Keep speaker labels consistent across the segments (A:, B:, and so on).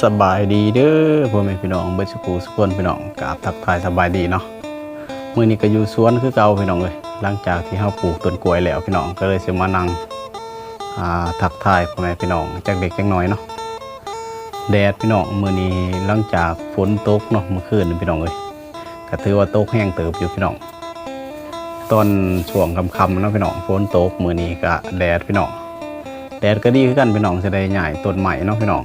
A: สบายดีเด้อพ่อแม่พี่น้องเบิดสุขสุขคนพี่น้องกราบทักทายสบายดีเนาะมื้อนี้ก็อยู่สวนคือเก่าพี่น้องเลยหลังจากที่เฮาปลูกต้นกล้วยแล้วพี่น้องก็เลยสิมานั่งทักทายพ่อแม่พี่น้องจักเด็กจักน้อยเนาะแดดพี่น้องมื้อนี้หลังจากฝนตกเนาะเมื่อคืนพี่น้องเลยก็ถือว่าตกแห้งเติบอยู่พี่น้องตอนช่วงค่ำๆเนาะพี่น้องฝนตกมื้อนี้ก็แดดพี่น้องแดดก็ดีคือกันพี่น้องสิได้ใหญ่ต้นใหม่เนาะพี่น้อง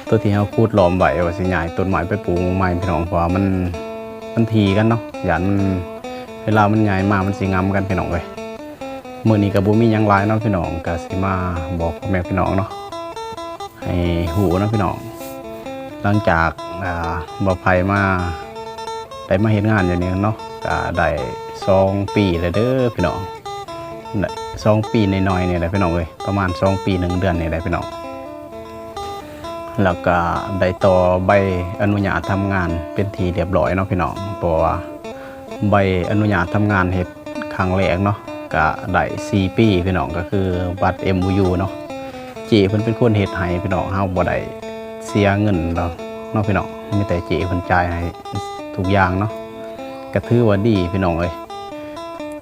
A: ตัวที่เขาคูดล้อมไว้ว่าสิใหญ่ต้นไม้ไปปลูกใหม่พี่น้องเพราะว่ามันทีกันเนาะยันเวลามันใหญ่มามันสิงามกันพี่น้องเลยมื้อนี้ก็บ่มีหยังหลายเนาะพี่น้องก็สิมาบอกพ่อแม่พี่น้องเนาะให้ฮู้เนาะพี่น้องหลังจากบ่ไผมาได้มาเฮ็ดงานอย่างนี้เนาะก็ได้2 ปีแล้วเด้อพี่น้อง2 ปีน้อยๆนี่แหละพี่น้องเอ้ยประมาณ2 ปี 1 เดือนนี่แหละพี่น้องแล้วก็ได้ต่อใบอนุญาตทำงานเป็นทีเรียบร้อยเนาะพี่น้องเพราะว่าใบอนุญาตทำงานเฮ็ดครั้งแรกเนาะก็ได้4 ปีพี่น้องก็คือบัตร MOU เนาะเจเพิ่นเป็นคนเฮ็ดให้พี่น้องเฮาบ่ได้เสียเงินเนาะพี่น้องมีแต่เจเพิ่นจ่ายให้ทุกอย่างเนาะก็ถือว่าดีพี่น้องเอ้ย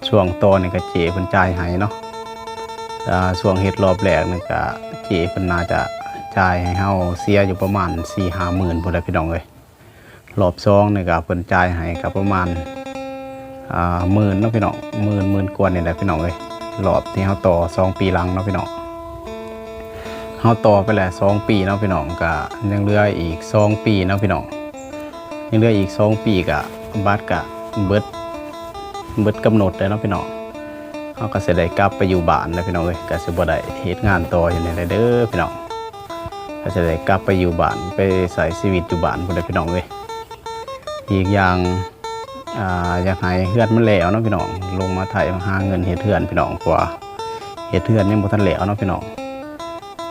A: ช่วงต่อนี่ก็เจเพิ่นจ่ายให้เนาะช่วงเฮ็ดรอบแรกนี่ก็เจเพิ่นน่าจะจ่ายให้เฮาเสียอยู่ประมาณ 4-5 หมื่นพุ่นแหละพี่น้องเอ้ยรอบ2นี่ก็เพิ่นจ่ายให้ก็ประมาณหมื่นเนาะพี่น้องหมื่นกว่านี่แหละพี่น้องเอ้ยรอบที่เฮาต่อ2 ปีหลังเนาะพี่น้องเฮาต่อไปแล้ว2 ปีเนาะพี่น้องก็ยังเหลืออีก2 ปีเนาะพี่น้องยังเหลืออีก2 ปีก็บัตรก็เบิดกำหนดแล้วเนาะพี่น้องเฮาก็สิได้กลับไปอยู่บ้านแล้วพี่น้องเอ้ยก็สิบ่ได้เฮ็ดงานต่ออยู่นี่เด้อพี่น้องก็จะได้กลับไปอยู่บ้านไปใส่ชีวิตอยู่บ้านพุ่นเด้อพี่น้องเอ้ยอีกอย่างอยากให้เฮือนมันแล้วเนาะพี่น้องลงมาไถหาเงินเฮ็ดเฮือนพี่น้องเพราะว่าเฮ็ดเฮือนยังบ่ทันแล้วเนาะพี่น้อง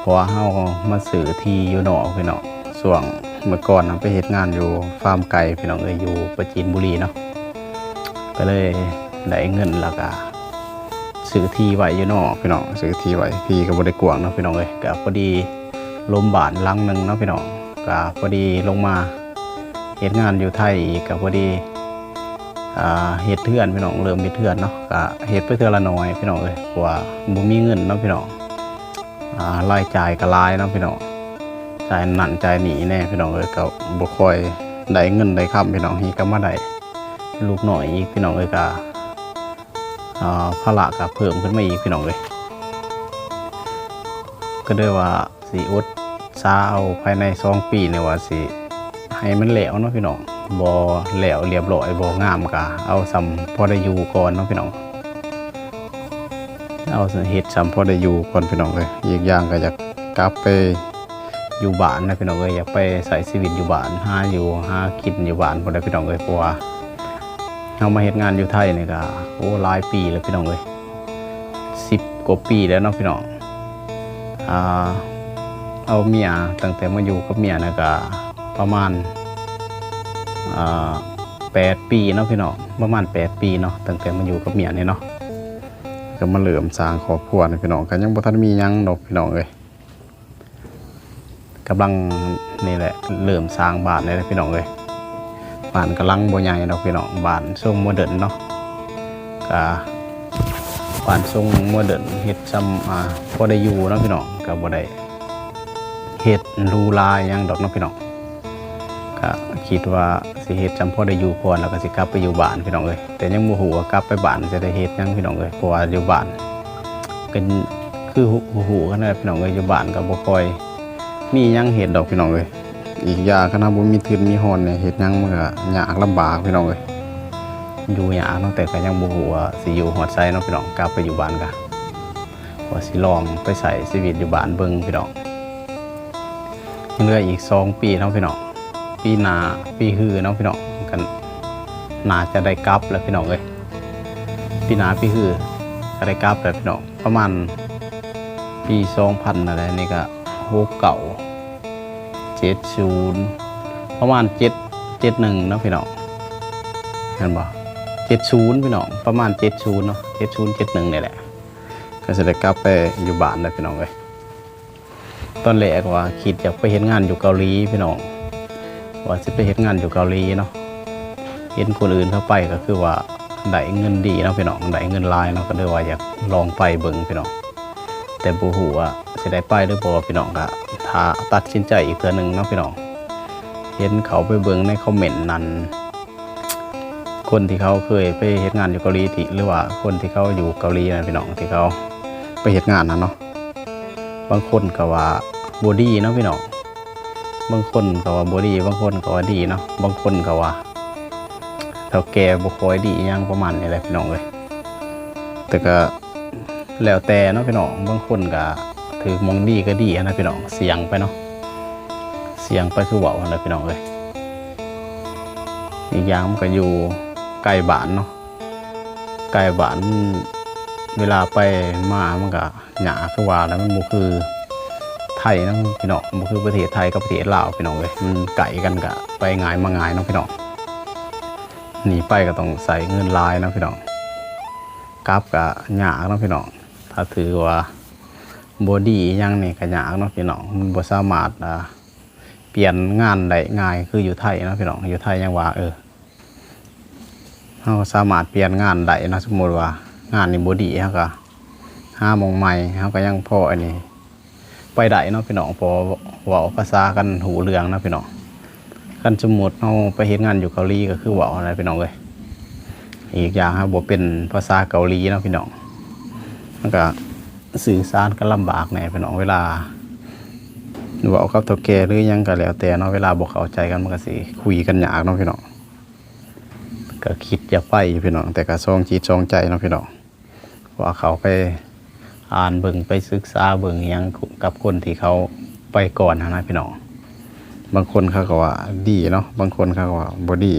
A: เพราะว่าเฮามาซื้อที่อยู่นอกพี่น้องช่วงเมื่อก่อนไปเฮ็ดงานอยู่ฟาร์มไก่พี่น้องเอ้ยอยู่ปราจีนบุรีเนาะก็เลยได้เงินแล้วก็ซื้อที่ไว้อยู่นอกพี่น้องซื้อที่ไว้ที่ก็บ่ได้กว้างเนาะพี่น้องเอ้ยก็พอดีลมบานหลังหนึ่งเนาะพี่น้องก็พอดีลงมาเฮ็ดงานอยู่ไทยอีกก็พอดีเฮ็ดเทือนพี่น้องเริ่มเฮ็ดเทือนเนาะก็เฮ็ดไปเทื่อละน้อยพี่น้องเอ้ยเพราะว่าบ่มีเงินเนาะพี่น้องรายจ่ายก็หลายเนาะพี่น้องจ่ายนั่นจ่ายนี่แน่พี่น้องเอ้ยก็บ่ค่อยได้เงินได้คำพี่น้องฮีก็มาได้ลูกน้อยอีกพี่น้องเอ้ยก็ภาระก็เพิ่มขึ้นมาอีกพี่น้องเอ้ยก็ได้ว่าสิอดซาเอาภายใน2 ปีเนี่ยว่าสิให้มันแล้วเนาะพี่น้องบ่แล้วเรียบร้อยบ่งามก็เอาซ้ำพอได้อยู่ก่อนเนาะพี่น้องเอาเฮ็ดซ้ำพอได้อยู่ก่อนพี่น้องเลยอีกอย่างก็อยากกลับไปอยู่บ้านนะพี่น้องเอ้ยอยากไปใช้ชีวิตอยู่บ้านหากินอยู่บ้านพุ่นเด้อพี่น้องเอ้ยเพราะว่าเฮามาเฮ็ดงานอยู่ไทยนี่ก็โอ้หลายปีแล้วพี่น้องเอ้ย10 กว่าปีแล้วเนาะพี่น้องเอาเมียตั้งแต่มาอยู่กับเมียนะก็ประมาณ8 ปีเนาะพี่น้องประมาณ8 ปีเนาะตั้งแต่มาอยู่กับเมียนี่เนาะก็มาเริ่มสร้างครอบครัวนี่พี่น้องก็ยังบ่ทันมีหยังดอกพี่น้องเอ้ยกำลังนี่แหละเริ่มสร้างบ้านนี่แหละพี่น้องเอ้ยบ้านกำลังบ่ใหญ่ดอกพี่น้องบ้านทรงโมเดิร์นเนาะก็บ้านทรงโมเดิร์นเฮ็ดซ้ำพอได้อยู่เนาะพี่น้องก็บ่ได้เฮ็ดรูลายยังดอกเนาะพี่น้องก็คิดว่าสิเฮ็ดจำพอได้อยู่ก่อนแล้วก็สิกลับไปอยู่บ้านพี่น้องเอ้ยแต่ยังบ่ฮู้ว่ากลับไปบ้านจะได้เฮ็ดยังพี่น้องเอ้ยเพราะว่าอยู่บ้านเป็นคือฮู้กันนะพี่น้องเอ้ยอยู่บ้านก็บ่ค่อยมีหยังเฮ็ดดอกพี่น้องเอ้ยอีกอย่างคันบ่มีทุนมีฮ้อนเนี่ยเฮ็ดหยังมันก็ยากลำบากพี่น้องเอ้ยอยู่ยากเนาะแต่ก็ยังบ่ฮู้ว่าสิอยู่ฮอดไสเนาะพี่น้องกลับไปอยู่บ้านก็ว่าสิลองไปใช้ชีวิตอยู่บ้านเบิ่งพี่น้องยังเหลืออีก2 ปีเนาะพี่น้องปีหน้าปีฮือเนาะพี่น้องกันน่าจะได้กลับแล้วพี่น้องเอ้ยปีหน้าปีฮือก็ได้กลับแล้วพี่น้องประมาณปี2000อะไรนี่ก็69 70ประมาณ71เนาะพี่น้องเห็นบ่70พี่น้องประมาณ70เนาะ70 71นี่แหละก็จะได้กลับไปอยู่บ้านแล้วพี่น้องเอ้ย ตอนแรกว่าคิดอยากไปเฮ็ดงานอยู่เกาหลีพี่น้องว่าจะไปเฮ็ดงานอยู่เกาหลีเนาะเห็นคนอื่นเข้าไปก็คือว่าได้เงินดีเนาะพี่น้องได้เงินหลายเนาะก็เลยว่าอยากลองไปเบิ่งพี่น้องแต่บ่ฮู้ว่าสิได้ไปหรือบ่พี่น้องก็ถ้าตัดสินใจอีกเทื่อนึงเนาะพี่น้องเห็นเขาไปเบิ่งในคอมเมนต์นั้นคนที่เขาเคยไปเฮ็ดงานอยู่เกาหลีที่หรือว่าคนที่เขาอยู่เกาหลีนะพี่น้องที่เขาไปเฮ็ดงานนั้นเนาะบางคนก็ว่าบ่ดีเนาะพี่น้องบางคนก็ว่าบ่ดีบางคนก็ว่าดีเนาะบางคนก็ว่าเฒ่าแก่บ่ค่อยดีอย่างประมาณนี้แหละพี่น้องเอ้ยแต่ก็แล้วแต่เนาะพี่น้องบางคนก็ถือมองดีก็ดีนะพี่น้องเสียงไปเนาะเสียงไปคือเว้านะพี่น้องเอ้ยอีกอย่างมันก็อยู่ใกล้บ้านเนาะใกล้บ้านเวลาไปมามันก็หยาคือว่าแล้วมันบ่คือไทยนะพี่น้องบ่คือประเทศไทยกับประเทศลาวพี่น้องเอ้ยมันไกลกันก็ไปง่ายมาง่ายเนาะพี่น้องหนีไปก็ต้องใส่เงินหลายเนาะพี่น้องกลับก็ยากเนาะพี่น้องถ้าถือว่าบ่ดีอย่างนี้ก็ยากเนาะพี่น้องมันบ่สามารถเปลี่ยนงานได้ง่ายคืออยู่ไทยเนาะพี่น้องอยู่ไทยยังว่าเราสามารถเปลี่ยนงานได้นะสมมติว่างานนี้บ่ดีเฮาก็หาหม่องใหม่เฮาก็ยังพออันนี้ไปได้เนาะพี่น้องพอเว้าภาษากันหูเรื่องนะพี่น้องคันสมมุติเฮาไปเฮ็ดงานอยู่เกาหลีก็คือเว้าอะไรพี่น้องเอ้ยอีกอย่างครับบ่เป็นภาษาเกาหลีเนาะพี่น้องมันก็สื่อสารกันลำบากแน่พี่น้องเวลาเว้ากับเฒ่าแก่หรือหยังก็แล้วแต่เนาะเวลาบ่เข้าใจกันมันก็สิคุยกันยากเนาะพี่น้องก็คิดอยากไปพี่น้องแต่ก็ซองจิตซองใจเนาะพี่น้องว่าเขาไปอ่านเบิ่งไปศึกษาเบิ่งยังกับคนที่เขาไปก่อนนะพี่น้องบางคนเขาก็ว่าดีเนาะบางคนเขาก็ว่าบ่ดี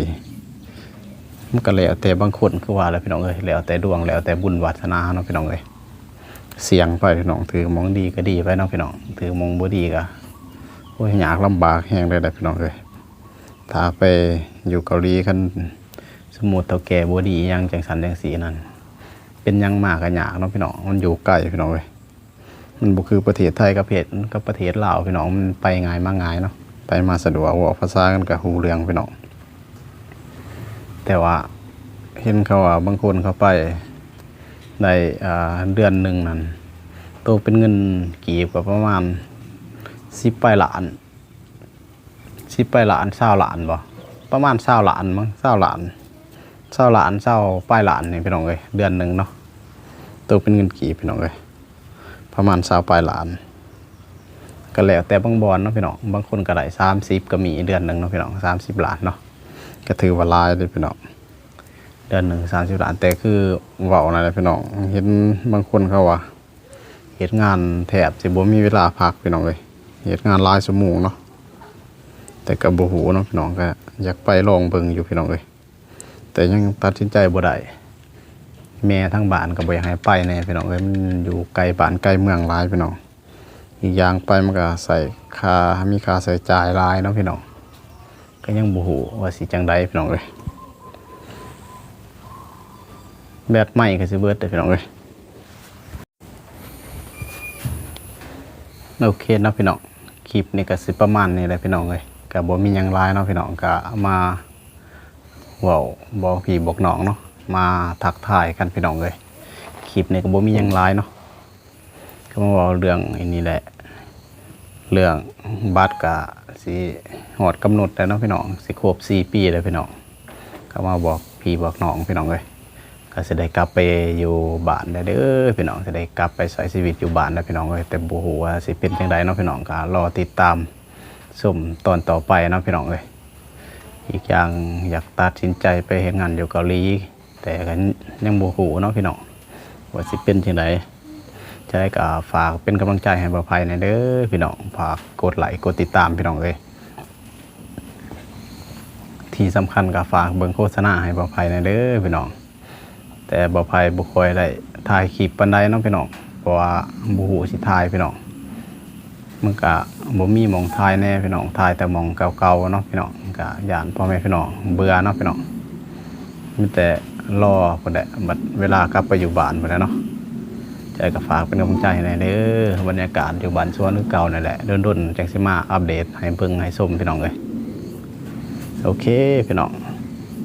A: มันก็แล้วแต่บางคนคือว่าแล้วพี่น้องเอ้ยแล้วแต่ดวงแล้วแต่บุญวาสนาเนาะพี่น้องเอ้ยเสี่ยงไปพี่น้องถือมองดีก็ดีไปเนาะพี่น้องถือมองบ่ดีก็โอ้ยยากลำบากแฮงเลยแหละพี่น้องเอ้ยถ้าไปอยู่เกาหลีคันสมมุติเฒ่าแก่บ่ดีอย่างจังสันจังสีนั่นเป็นยังมากก็ยากเนาะพี่น้องมันอยู่ใกล้พี่น้องเอ้ยมันบ่คือประเทศไทยกับประเทศลาวพี่น้องมันไปง่ายมาง่ายเนาะไปมาสะดวกเว้าภาษากันก็ฮู้เรื่องพี่น้องแต่ว่าเห็นเขาว่าบางคนเขาไปได้เดือนหนึ่งนั่นโตเป็นเงินกีบก็ประมาณ10ปลายล้าน10ปลายล้าน20ล้านบ่ประมาณ20ล้านมั้ง20ล้าน20ล้าน20ปลายล้านนี่พี่น้องเอ้ยเดือนหนึ่งเนาะโตเป็นเงินกีบพี่น้องเอ้ยประมาณ20ปลายล้านก็แล้วแต่บางบอนเนาะพี่น้องบางคนก็ได้30ก็มีเดือนหนึ่งเนาะพี่น้อง30ล้านเนาะก็ถือว่าหลายเลยพี่น้องเดือนหนึ่ง30ล้านแต่คือเว้านั่นแหละพี่น้องเห็นบางคนเขาว่าเฮ็ดงานแทบสิบ่มีเวลาพักพี่น้องเอ้ยเฮ็ดงานหลายชั่วโมงเนาะแต่ก็บ่ฮู้เนาะพี่น้องก็อยากไปลองเบิ่งอยู่พี่น้องเอ้ยแต่ยังตัดสินใจบ่ได้แม่ทั้งบ้านก็บ่อยากให้ไปแน่พี่น้องเอ้ยมันอยู่ไกลบ้านไกลเมืองหลายพี่น้องอีกอย่างไปมันก็ใส่มีค่าใช้จ่ายหลายเนาะพี่น้องก็ยังบ่ฮู้ว่าสิจังได๋พี่น้องเอ้ยแบตใหม่ก็สิเบิดเด้อพี่น้องเอ้ยโอเคเนาะพี่น้องคลิปนี้ก็สิประมาณนี้แหละพี่น้องเอ้ยก็บ่มีหยังหลายเนาะพี่น้องก็มาเว้าบอกพี่บอกน้องเนาะมาทักทายกันพี่น้องเอ้ยคลิปนี้ก็บ่มีหยังหลายเนาะก็มาเว้าเรื่องอันนี้แหละเรื่องบัตรก็สิฮอดกำหนดแล้วเนาะพี่น้องสิครบ4ปีแล้วพี่น้องก็มาบอกพี่บอกน้องพี่น้องเอ้ยก็สิได้กลับไปอยู่บ้านได้เด้อพี่น้องสิได้กลับไปใช้ชีวิตอยู่บ้านได้พี่น้องเอ้ยแต่บ่ฮู้ว่าสิเป็นจังไดเนาะพี่น้องก็รอติดตามชมตอนต่อไปเนาะพี่น้องเอ้ยอีกอย่างอยากตัดสินใจไปเฮ็ดงานอยู่เกาหลีแต่ก็ยังบ่ฮู้เนาะพี่น้องว่าสิเป็นจังไดจะได้ก็ฝากเป็นกำลังใจให้บ่าวไผหน่อยเด้อพี่น้องฝากกดไลค์กดติดตามพี่น้องเอ้ยที่สำคัญก็ฝากเบิ่งโฆษณาให้บ่าวไผหน่อยเด้อพี่น้องแต่บ่าวไผบ่ค่อยได้ถ่ายคลิปปานใดเนาะพี่น้องเพราะว่าบ่ฮู้สิถ่ายพี่น้องมันก็บ่มีหม่องถ่ายแน่พี่น้องถ่ายแต่หม่องเก่าๆเนาะพี่น้องก็ย่านพ่อแม่พี่น้องเบื่อเนาะพี่น้องมีแต่รอพุ่นแหละบัดเวลากลับไปอยู่บ้านพุ่นแหละเนาะ ใจก็ฝากเป็นกำลังใจให้เด้อบรรยากาศอยู่บ้านสวนคือเก่านั่นแหละโดนๆจังสิมาอัปเดตให้เบิ่งให้ชมพี่น้องเลยโอเคพี่น้อง